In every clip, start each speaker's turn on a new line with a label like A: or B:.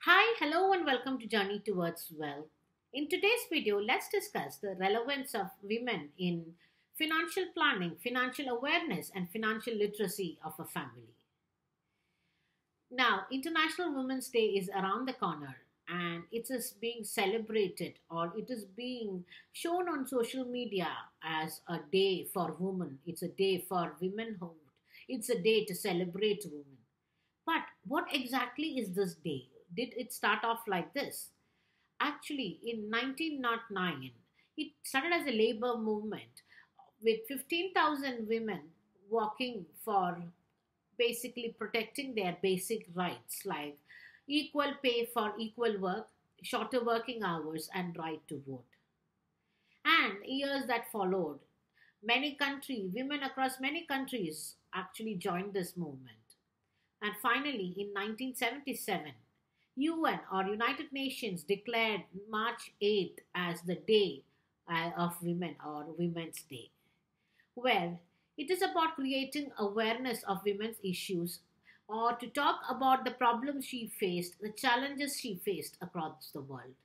A: Hi, hello, and welcome to Journey Towards Wealth. In today's video, let's discuss the relevance of women in financial planning, financial awareness, and financial literacy of a family. Now, International Women's Day is around the corner and it is being celebrated or it is being shown on social media as a day for women. It's a day for womanhood. It's a day to celebrate women. But what exactly is this day? Did it start off like this? Actually, in 1909, it started as a labor movement with 15,000 women walking for basically protecting their basic rights like equal pay for equal work, shorter working hours, and right to vote. And years that followed, women across many countries actually joined this movement. And finally, in 1977, UN or United Nations declared March 8th as the Day of Women or Women's Day, where it is about creating awareness of women's issues or to talk about the problems she faced, the challenges she faced across the world.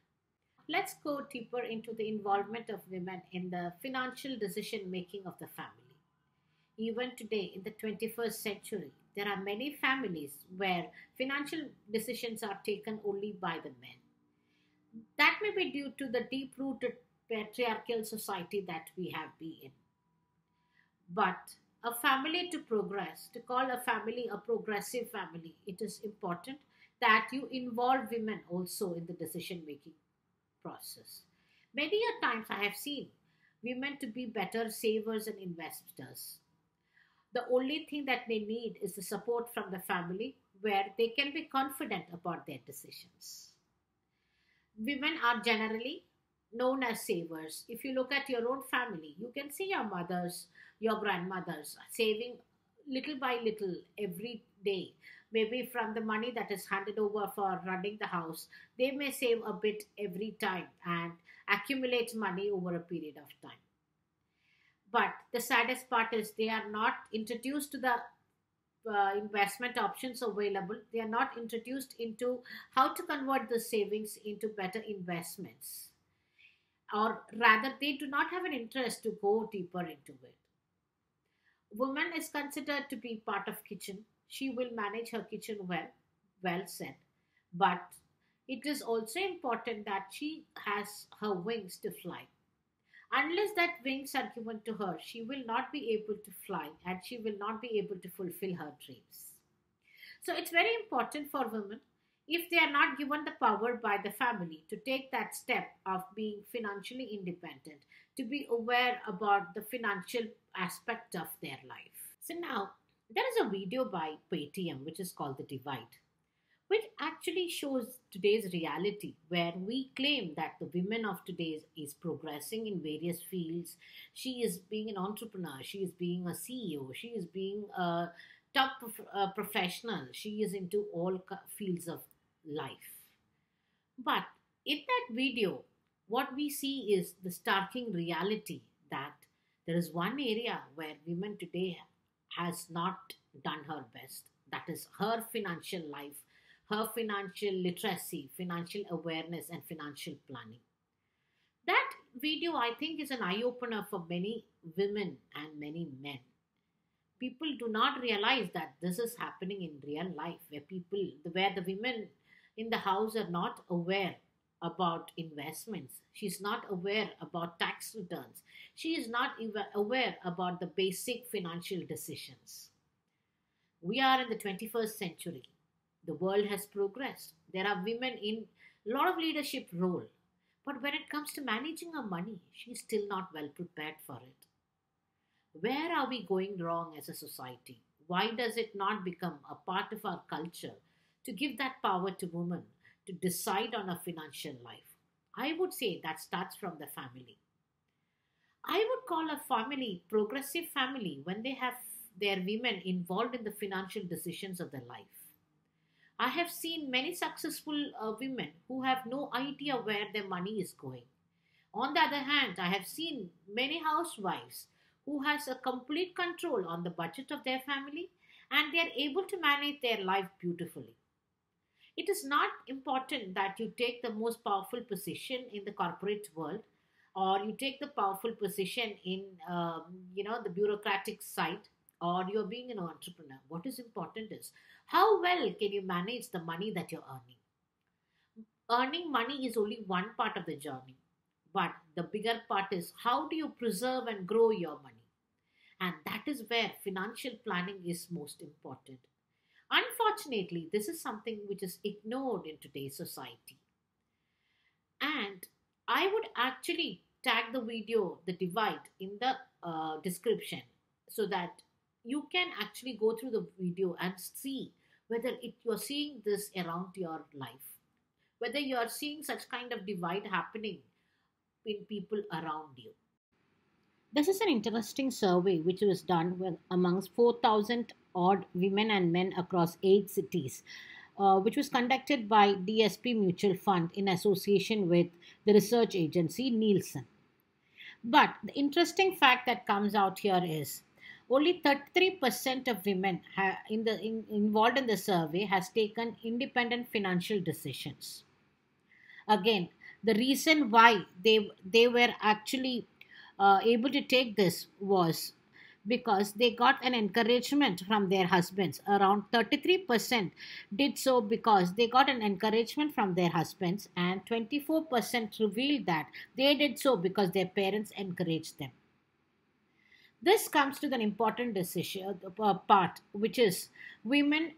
A: Let's go deeper into the involvement of women in the financial decision making of the family. Even today, in the 21st century, there are many families where financial decisions are taken only by the men. That may be due to the deep rooted patriarchal society that we have been in. But a family to progress, to call a family a progressive family, it is important that you involve women also in the decision making process. Many a times I have seen women to be better savers and investors. The only thing that they need is the support from the family where they can be confident about their decisions. Women are generally known as savers. If you look at your own family, you can see your mothers, your grandmothers saving little by little every day. Maybe from the money that is handed over for running the house, they may save a bit every time and accumulate money over a period of time. But the saddest part is they are not introduced to the investment options available. They are not introduced into how to convert the savings into better investments. Or rather, they do not have an interest to go deeper into it. Woman is considered to be part of kitchen. She will manage her kitchen well said. But it is also important that she has her wings to fly. Unless that wings are given to her, she will not be able to fly and she will not be able to fulfill her dreams. So it's very important for women, if they are not given the power by the family, to take that step of being financially independent, to be aware about the financial aspect of their life. So now, there is a video by Paytm which is called The Divide, which actually shows today's reality where we claim that the women of today is progressing in various fields. She is being an entrepreneur, she is being a CEO, she is being a professional, she is into all fields of life. But in that video, what we see is the starking reality that there is one area where women today has not done her best. That is her financial life, her financial literacy, financial awareness, and financial planning. That video, I think, is an eye opener for many women and many men. People do not realize that this is happening in real life, where the women in the house are not aware about investments. She's not aware about tax returns. She is not even aware about the basic financial decisions. We are in the 21st century. The world has progressed. There are women in a lot of leadership role. But when it comes to managing her money, she's still not well prepared for it. Where are we going wrong as a society? Why does it not become a part of our culture to give that power to women to decide on a financial life? I would say that starts from the family. I would call a family progressive family when they have their women involved in the financial decisions of their life. I have seen many successful women who have no idea where their money is going. On the other hand, I have seen many housewives who has a complete control on the budget of their family and they are able to manage their life beautifully. It is not important that you take the most powerful position in the corporate world, or you take the powerful position in the bureaucratic side, or you're being an entrepreneur. What is important is how well can you manage the money that you're earning. Earning money is only one part of the journey, but the bigger part is how do you preserve and grow your money. And that is where financial planning is most important. Unfortunately, this is something which is ignored in today's society. And I would actually tag the video, the divide, in the description, so that you can actually go through the video and see whether you're seeing this around your life, whether you are seeing such kind of divide happening in people around you. This is an interesting survey which was done amongst 4,000 odd women and men across 8 cities, which was conducted by DSP Mutual Fund in association with the research agency Nielsen. But the interesting fact that comes out here is only 33% of women involved in the survey has taken independent financial decisions. Again, the reason why they were actually able to take this was because they got an encouragement from their husbands. Around 33% did so because they got an encouragement from their husbands, and 24% revealed that they did so because their parents encouraged them. This comes to the important decision part, which is women.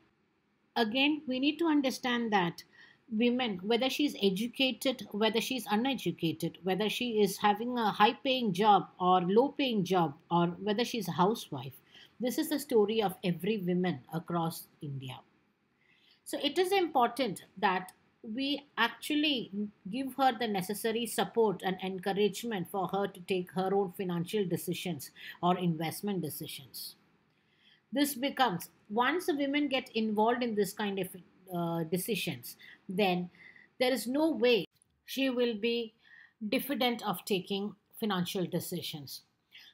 A: Again, we need to understand that women, whether she's educated, whether she's uneducated, whether she is having a high paying job or low paying job, or whether she's a housewife, this is the story of every woman across India. So it is important that we actually give her the necessary support and encouragement for her to take her own financial decisions or investment decisions. This becomes, once the women get involved in this kind of decisions, then there is no way she will be diffident of taking financial decisions.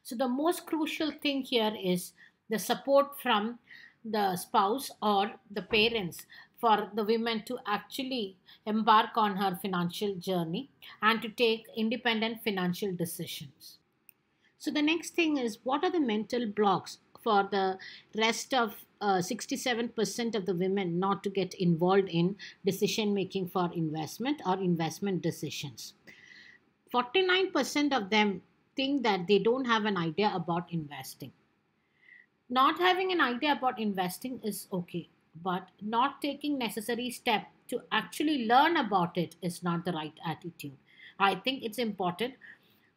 A: So the most crucial thing here is the support from the spouse or the parents for the women to actually embark on her financial journey and to take independent financial decisions. So the next thing is, what are the mental blocks for the rest of 67% of the women not to get involved in decision making for investment or investment decisions? 49% of them think that they don't have an idea about investing. Not having an idea about investing is okay, but not taking necessary step to actually learn about it is not the right attitude. I think it's important,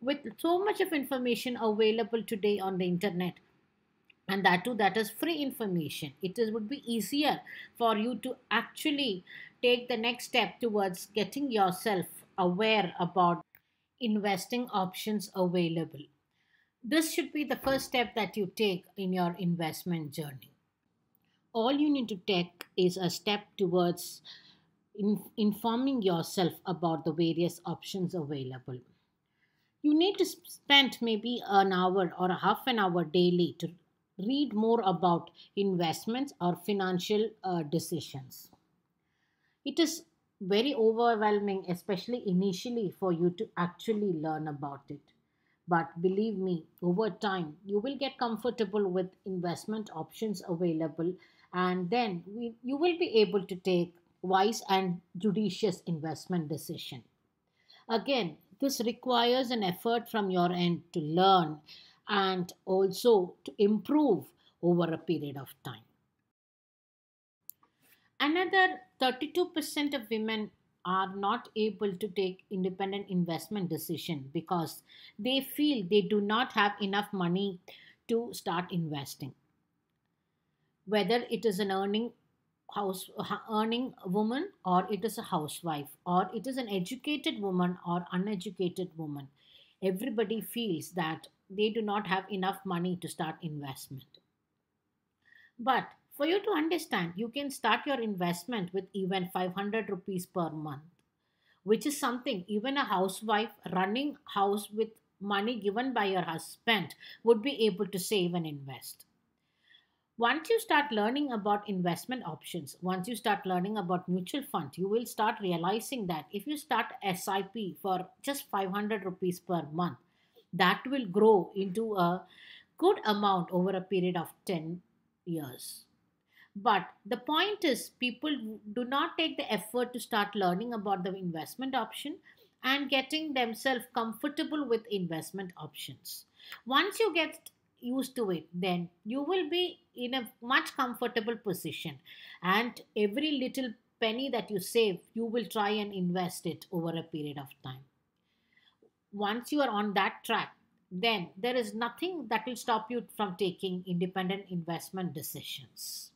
A: with so much of information available today on the internet, and that too, that is free information, would be easier for you to actually take the next step towards getting yourself aware about investing options available. This should be the first step that you take in your investment journey. All you need to take is a step towards informing yourself about the various options available. You need to spend maybe an hour or a half an hour daily to read more about investments or financial decisions. It is very overwhelming, especially initially, for you to actually learn about it. But believe me, over time, you will get comfortable with investment options available, and then you will be able to take wise and judicious investment decision. Again, this requires an effort from your end to learn and also to improve over a period of time. Another 32% of women are not able to take independent investment decision because they feel they do not have enough money to start investing. Whether it is an earning woman, or it is a housewife, or it is an educated woman or uneducated woman, everybody feels that they do not have enough money to start investment. But for you to understand, you can start your investment with even 500 rupees per month, which is something even a housewife running house with money given by your husband would be able to save and invest. Once you start learning about investment options, once you start learning about mutual funds, you will start realizing that if you start SIP for just 500 rupees per month, that will grow into a good amount over a period of 10 years. But the point is, people do not take the effort to start learning about the investment option and getting themselves comfortable with investment options. Once you get used to it, then you will be in a much comfortable position, and every little penny that you save, you will try and invest it over a period of time. Once you are on that track, then there is nothing that will stop you from taking independent investment decisions.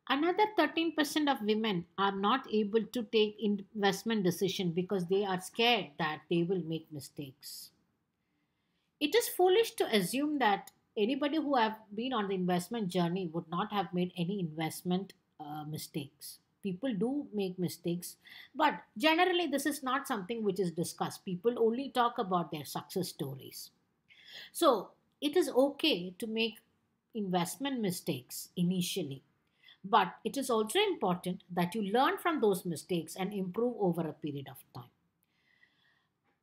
A: Another 13% of women are not able to take investment decision because they are scared that they will make mistakes. It is foolish to assume that anybody who have been on the investment journey would not have made any investment mistakes. People do make mistakes, but generally this is not something which is discussed. People only talk about their success stories. So it is okay to make investment mistakes initially, but it is also important that you learn from those mistakes and improve over a period of time.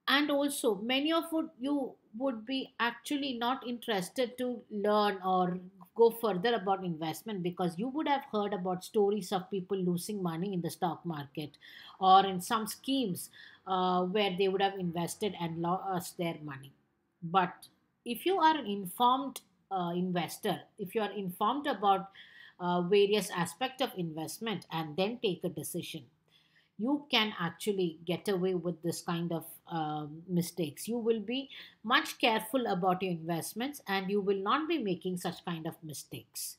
A: And also, many of you would be actually not interested to learn or go further about investment because you would have heard about stories of people losing money in the stock market or in some schemes where they would have invested and lost their money. But if you are an informed investor, if you are informed about various aspects of investment and then take a decision, you can actually get away with this kind of mistakes. You will be much careful about your investments and you will not be making such kind of mistakes.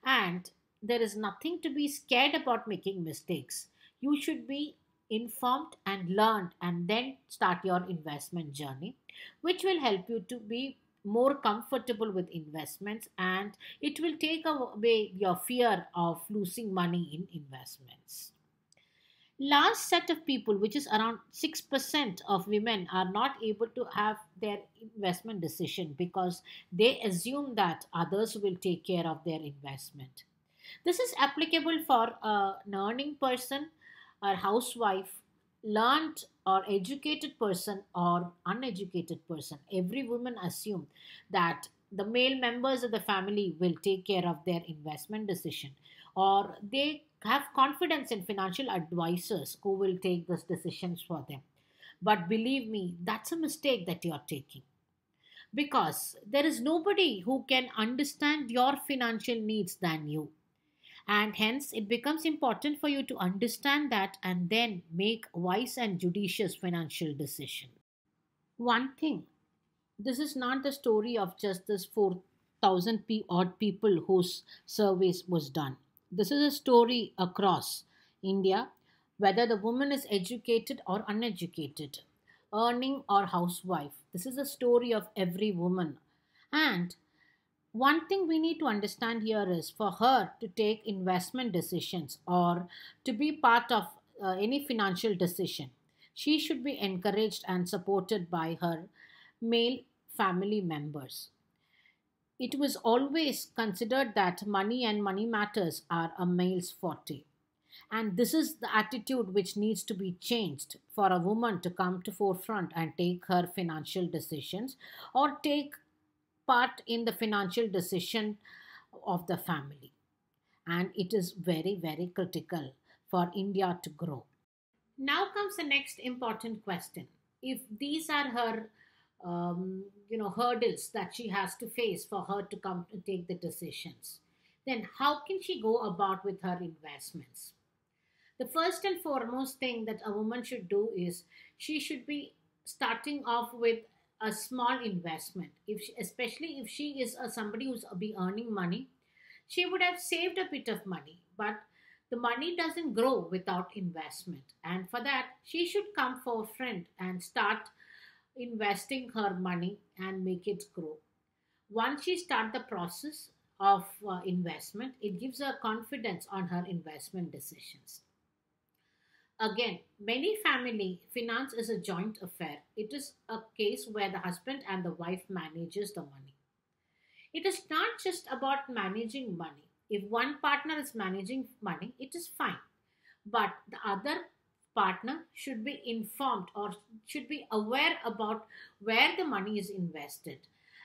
A: And there is nothing to be scared about making mistakes. You should be informed and learned and then start your investment journey, which will help you to be more comfortable with investments, and it will take away your fear of losing money in investments. Last set of people, which is around 6% of women, are not able to have their investment decision because they assume that others will take care of their investment. This is applicable for an earning person, a housewife, learned or educated person, or uneducated person. Every woman assume that the male members of the family will take care of their investment decision, or they have confidence in financial advisors who will take those decisions for them. But believe me, that's a mistake that you are taking because there is nobody who can understand your financial needs than you, and hence it becomes important for you to understand that and then make wise and judicious financial decisions. One thing, this is not the story of just this 4,000 odd people whose surveys was done. This is a story across India, whether the woman is educated or uneducated, earning or housewife. This is a story of every woman. And one thing we need to understand here is for her to take investment decisions or to be part of any financial decision, she should be encouraged and supported by her male family members. It was always considered that money and money matters are a male's forte. And this is the attitude which needs to be changed for a woman to come to forefront and take her financial decisions or take part in the financial decision of the family. And it is very, very critical for India to grow. Now comes the next important question. If these are her hurdles that she has to face for her to come to take the decisions, then how can she go about with her investments? The first and foremost thing that a woman should do is she should be starting off with a small investment. Especially if she is somebody who's be earning money, she would have saved a bit of money, but the money doesn't grow without investment. And for that, she should come forefront and start investing her money and make it grow. Once she start the process of investment, it gives her confidence on her investment decisions. Again, many family finance is a joint affair. It is a case where the husband and the wife manages the money. It is not just about managing money. If one partner is managing money, it is fine. But the other partner should be informed or should be aware about where the money is invested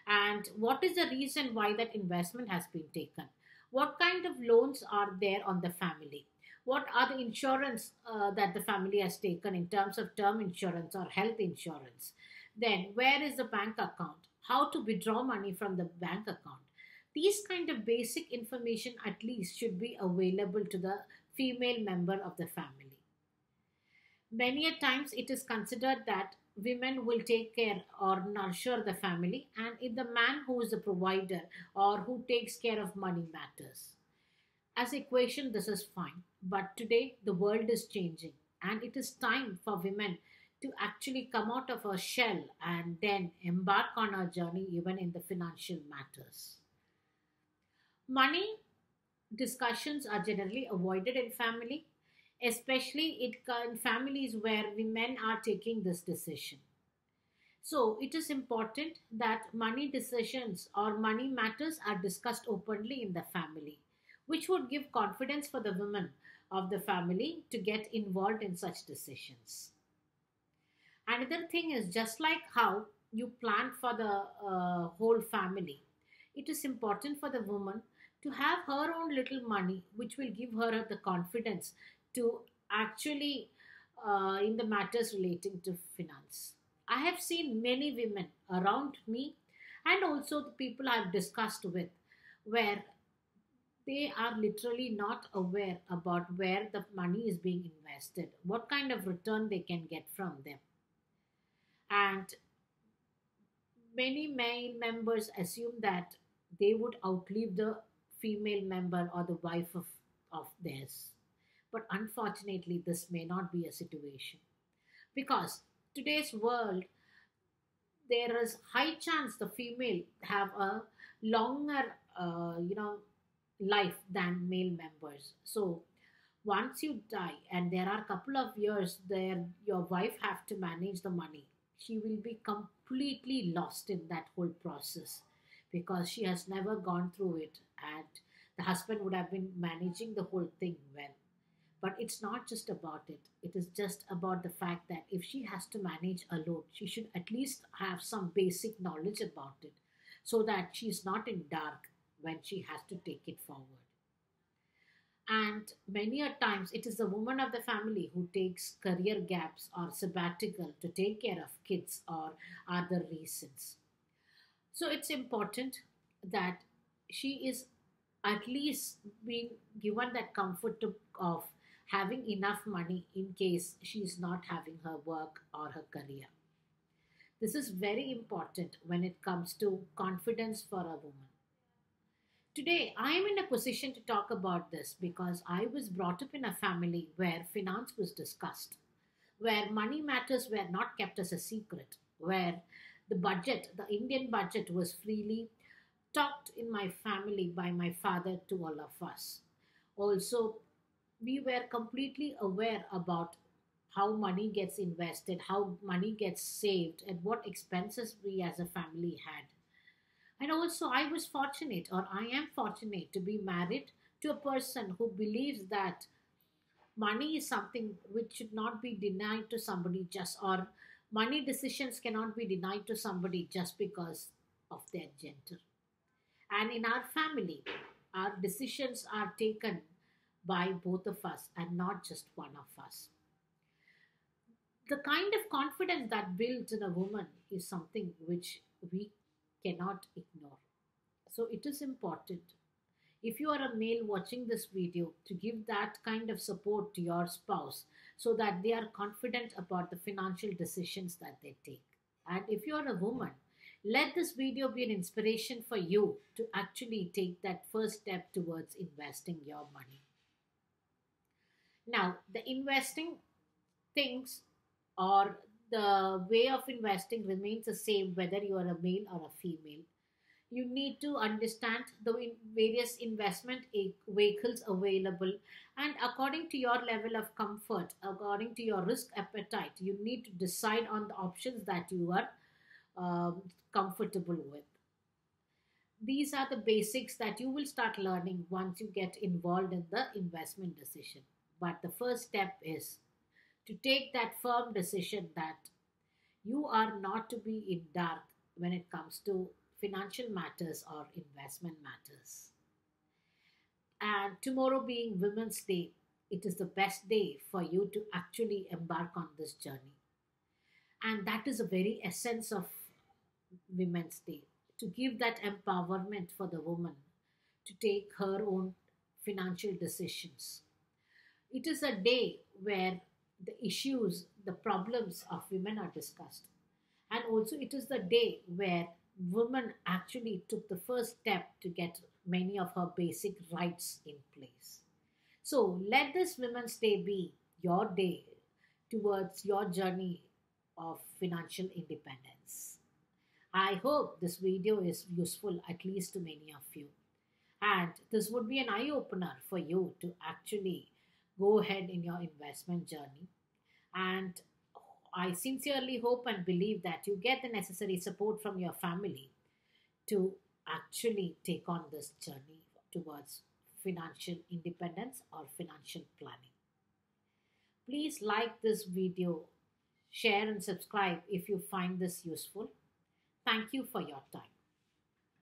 A: and what is the reason why that investment has been taken. What kind of loans are there on the family? What are the insurance that the family has taken in terms of term insurance or health insurance? Then, where is the bank account? How to withdraw money from the bank account? These kind of basic information at least should be available to the female member of the family. Many a times it is considered that women will take care or nurture the family, and it's the man who is the provider or who takes care of money matters. As equation, this is fine. But today, the world is changing, and it is time for women to actually come out of her shell and then embark on a journey, even in the financial matters. Money discussions are generally avoided in family, especially in families where women are taking this decision. So it is important that money decisions or money matters are discussed openly in the family, which would give confidence for the women of the family to get involved in such decisions. Another thing is just like how you plan for the whole family, it is important for the woman to have her own little money, which will give her the confidence to actually in the matters relating to finance. I have seen many women around me and also the people I've discussed with where they are literally not aware about where the money is being invested, what kind of return they can get from them. And many male members assume that they would outlive the female member or the wife of theirs. But unfortunately, this may not be a situation because today's world, there is high chance the female have a longer, life than male members. So once you die and there are a couple of years there your wife have to manage the money, she will be completely lost in that whole process because she has never gone through it, and the husband would have been managing the whole thing well. But it's not just about it, it is just about the fact that if she has to manage alone, she should at least have some basic knowledge about it so that she's not in dark when she has to take it forward. And many a times it is the woman of the family who takes career gaps or sabbatical to take care of kids or other reasons. So it's important that she is at least being given that comfort of having enough money in case she is not having her work or her career. This is very important when it comes to confidence for a woman. Today, I am in a position to talk about this because I was brought up in a family where finance was discussed, where money matters were not kept as a secret, where the budget, the Indian budget, was freely talked in my family by my father to all of us. Also, we were completely aware about how money gets invested, how money gets saved, and what expenses we as a family had. And also, I was fortunate, or I am fortunate, to be married to a person who believes that money is something which should not be denied to somebody just, or money decisions cannot be denied to somebody just because of their gender. And in our family, our decisions are taken by both of us and not just one of us. The kind of confidence that builds in a woman is something which we cannot ignore. So it is important, if you are a male watching this video, to give that kind of support to your spouse so that they are confident about the financial decisions that they take. And if you are a woman, let this video be an inspiration for you to actually take that first step towards investing your money. Now, the investing things or the way of investing remains the same whether you are a male or a female. You need to understand the various investment vehicles available, and according to your level of comfort, according to your risk appetite, you need to decide on the options that you are comfortable with. These are the basics that you will start learning once you get involved in the investment decision. But the first step is to take that firm decision that you are not to be in dark when it comes to financial matters or investment matters. And tomorrow being Women's Day, it is the best day for you to actually embark on this journey. And that is a very essence of Women's Day, to give that empowerment for the woman to take her own financial decisions. It is a day where the issues, the problems of women are discussed. And also, it is the day where women actually took the first step to get many of her basic rights in place. So, let this Women's Day be your day towards your journey of financial independence. I hope this video is useful at least to many of you. And this would be an eye opener for you to actually go ahead in your investment journey. And I sincerely hope and believe that you get the necessary support from your family to actually take on this journey towards financial independence or financial planning. Please like this video, share and subscribe if you find this useful. Thank you for your time.